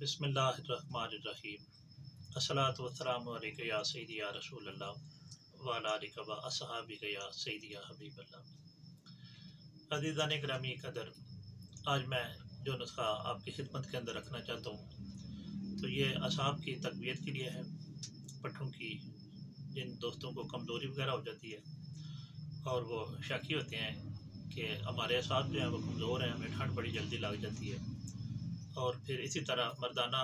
بسم اللہ الرحمن الرحیم۔ الصلاۃ والسلام علیک یا سیدی یا رسول اللہ وعلی آلک و اصحابک یا سیدی یا حبیب اللہ۔ عزیزان گرامی قدر، آج میں جو نسخہ آپ کی خدمت کے اندر رکھنا چاہتا ہوں تو یہ اصحاب کی تقویت کے لیے ہے، پٹھوں کی جن دوستوں کو کمزوری وغیرہ ہو جاتی ہے اور وہ شاکی ہوتے ہیں کہ ہمارے اصحاب جو ہیں وہ کمزور ہیں، ہمیں ٹھنڈ بڑی جلدی لگ جاتی ہے، اور پھر اسی طرح مردانہ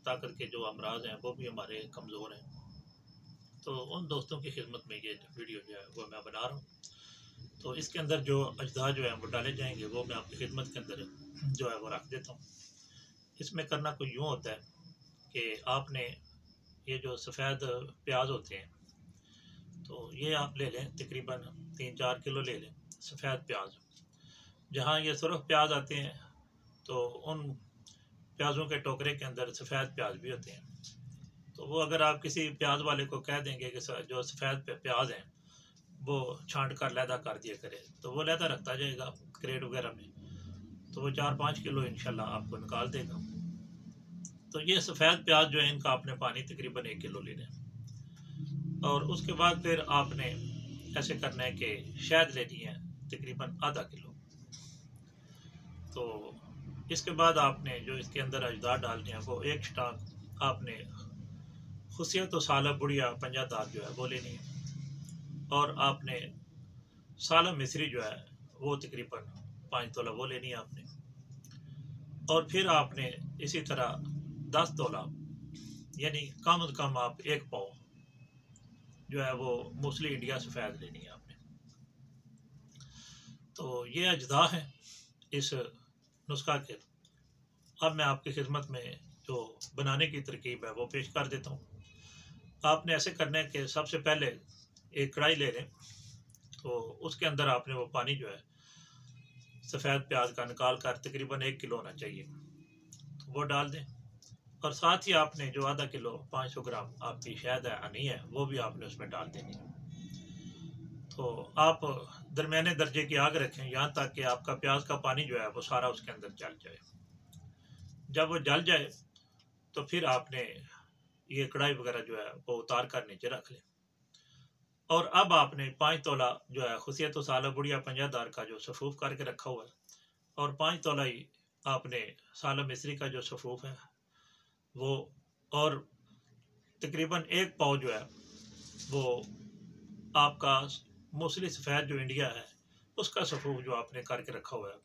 طاقت کے جو امراض ہیں وہ بھی ہمارے کمزور ہیں، تو ان دوستوں کی خدمت میں یہ ویڈیو جو ہے وہ میں بنا رہا ہوں۔ تو اس کے اندر جو اجزاء جو ہیں وہ ڈالے جائیں گے وہ میں آپ کی خدمت کے اندر جو ہے وہ رکھ دیتا ہوں۔ اس میں کرنا کوئی یوں ہوتا ہے کہ آپ نے یہ جو سفید پیاز ہوتے ہیں تو یہ آپ لے لیں، تقریباً 3-4 کلو لے لیں سفید پیاز۔ جہاں یہ سرخ پیاز آتے ہیں تو ان پیازوں کے ٹوکرے کے اندر سفید پیاز بھی ہوتے ہیں، تو وہ اگر آپ کسی پیاز والے کو کہہ دیں گے کہ جو سفید پیاز ہیں وہ چھانٹ کر علیحدہ کر دیا کرے تو وہ علیحدہ رکھتا جائے گا کریٹ وغیرہ میں، تو وہ 4-5 کلو انشاءاللہ آپ کو نکال دے گا۔ تو یہ سفید پیاز جو ہے ان کا آپ نے پانی تقریباً 1 کلو لینا ہے، اور اس کے بعد پھر آپ نے ایسے کرنا ہے کہ شہد لینی ہے تقریباً ½ کلو۔ تو اس کے بعد آپ نے جو اس کے اندر اجزاء ڈالنے ہیں وہ ایک سٹاک آپ نے خصیت و سالہ بڑھیا 50 دار جو ہے وہ لینی ہے، اور آپ نے سالہ مصری جو ہے وہ تقریباً 5 تولہ وہ لینی ہے آپ نے، اور پھر آپ نے اسی طرح 10 تولہ یعنی کم از کم آپ 1 پاؤ جو ہے وہ موسلی انڈیا سفید لینی ہے آپ نے۔ تو یہ اجزاء ہیں اس نسخہ کے۔ اب میں آپ کی خدمت میں جو بنانے کی ترکیب ہے وہ پیش کر دیتا ہوں۔ آپ نے ایسے کرنا ہے کہ سب سے پہلے ایک کڑھائی لے لیں، تو اس کے اندر آپ نے وہ پانی جو ہے سفید پیاز کا نکال کر تقریباً 1 کلو ہونا چاہیے تو وہ ڈال دیں، اور ساتھ ہی آپ نے جو ½ کلو 500 گرام آپ کی شہد ہے ہنی ہے وہ بھی آپ نے اس میں ڈال دینی ہے۔ تو آپ درمیانے درجے کی آگ رکھیں یہاں تک کہ آپ کا پیاز کا پانی جو ہے وہ سارا اس کے اندر جل جائے۔ جب وہ جل جائے تو پھر آپ نے یہ کڑھائی وغیرہ جو ہے وہ اتار کر نیچے رکھ لیں، اور اب آپ نے 5 تولہ جو ہے خصیت و سالہ بڑھیا 50 دار کا جو صفوف کر کے رکھا ہوا ہے، اور 5 تولہ ہی آپ نے سالہ مصری کا جو صفوف ہے وہ، اور تقریباً 1 پاؤ جو ہے وہ آپ کا موسلی سفید جو انڈیا ہے اس کا صفوف جو آپ نے کر کے رکھا ہوا ہے،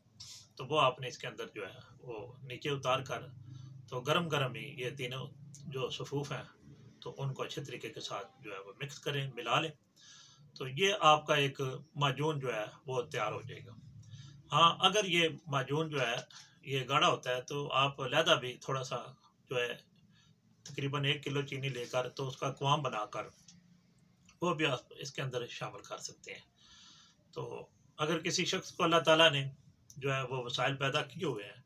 تو وہ آپ نے اس کے اندر جو ہے وہ نیچے اتار کر تو گرم گرم ہی یہ تینوں جو صفوف ہیں تو ان کو اچھے طریقے کے ساتھ جو ہے وہ مکس کریں، ملا لیں، تو یہ آپ کا ایک معجون جو ہے وہ تیار ہو جائے گا۔ ہاں اگر یہ معجون جو ہے یہ گاڑھا ہوتا ہے تو آپ علیحدہ بھی تھوڑا سا جو ہے تقریباً 1 کلو چینی لے کر تو اس کا قوام بنا کر وہ بھی آپ اس کے اندر شامل کر سکتے ہیں۔ تو اگر کسی شخص کو اللہ تعالیٰ نے جو ہے وہ وسائل پیدا کیے ہوئے ہیں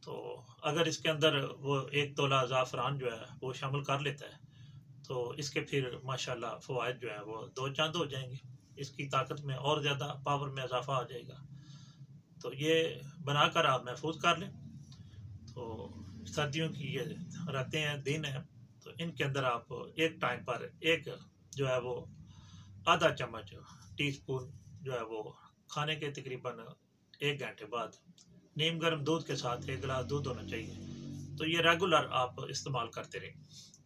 تو اگر اس کے اندر وہ 1 تولہ زعفران جو ہے وہ شامل کر لیتا ہے تو اس کے پھر ماشاءاللہ فوائد جو ہیں وہ 2 چاند ہو جائیں گے، اس کی طاقت میں اور زیادہ پاور میں اضافہ آ جائے گا۔ تو یہ بنا کر آپ محفوظ کر لیں۔ تو سردیوں کی یہ راتیں ہیں، دن ہیں، تو ان کے اندر آپ ایک ٹائم پر ایک جو ہے وہ ½ چمچ ٹی اسپون جو ہے وہ کھانے کے تقریباً 1 گھنٹے بعد نیم گرم دودھ کے ساتھ 1 گلاس دودھ ہونا چاہیے، تو یہ ریگولر آپ استعمال کرتے رہیں۔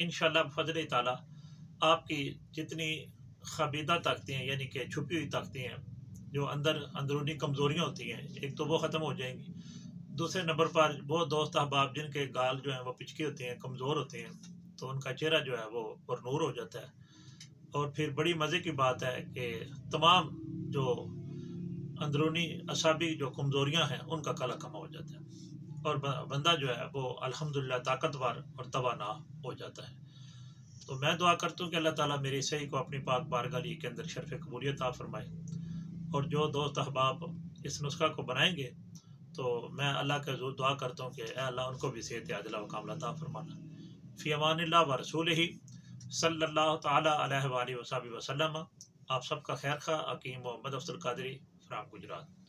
انشاءاللہ بفضل تعالیٰ آپ کی جتنی خبیدہ طاقتیں ہیں یعنی کہ چھپی ہوئی طاقتیں ہیں، جو اندرونی کمزوریاں ہوتی ہیں، ایک تو وہ ختم ہو جائیں گی، دوسرے نمبر پر وہ دوست احباب جن کے گال جو ہیں وہ پچکے ہوتے ہیں، کمزور ہوتے ہیں، تو ان کا چہرہ جو ہے وہ پرنور ہو جاتا ہے، اور پھر بڑی مزے کی بات ہے کہ تمام جو اندرونی اعصابی جو کمزوریاں ہیں ان کا کلا کما ہو جاتا ہے، اور بندہ جو ہے وہ الحمدللہ طاقتور اور توانا ہو جاتا ہے۔ تو میں دعا کرتا ہوں کہ اللہ تعالیٰ میری صحیح کو اپنی پاک بارگاہ کے اندر شرف قبولیت عطا فرمائے، اور جو دوست احباب اس نسخہ کو بنائیں گے تو میں اللہ کا حضور دعا کرتا ہوں کہ اے اللہ ان کو بھی صحت عاجلہ و کاملہ عطا فرمانا۔ فی امان اللہ و رسولہ صلی اللہ تعالیٰ علیہ وآلہ وصحبہ وسلم۔ آپ سب کا خیر خواہ، حکیم محمد افضل قادری، فرام گجرات۔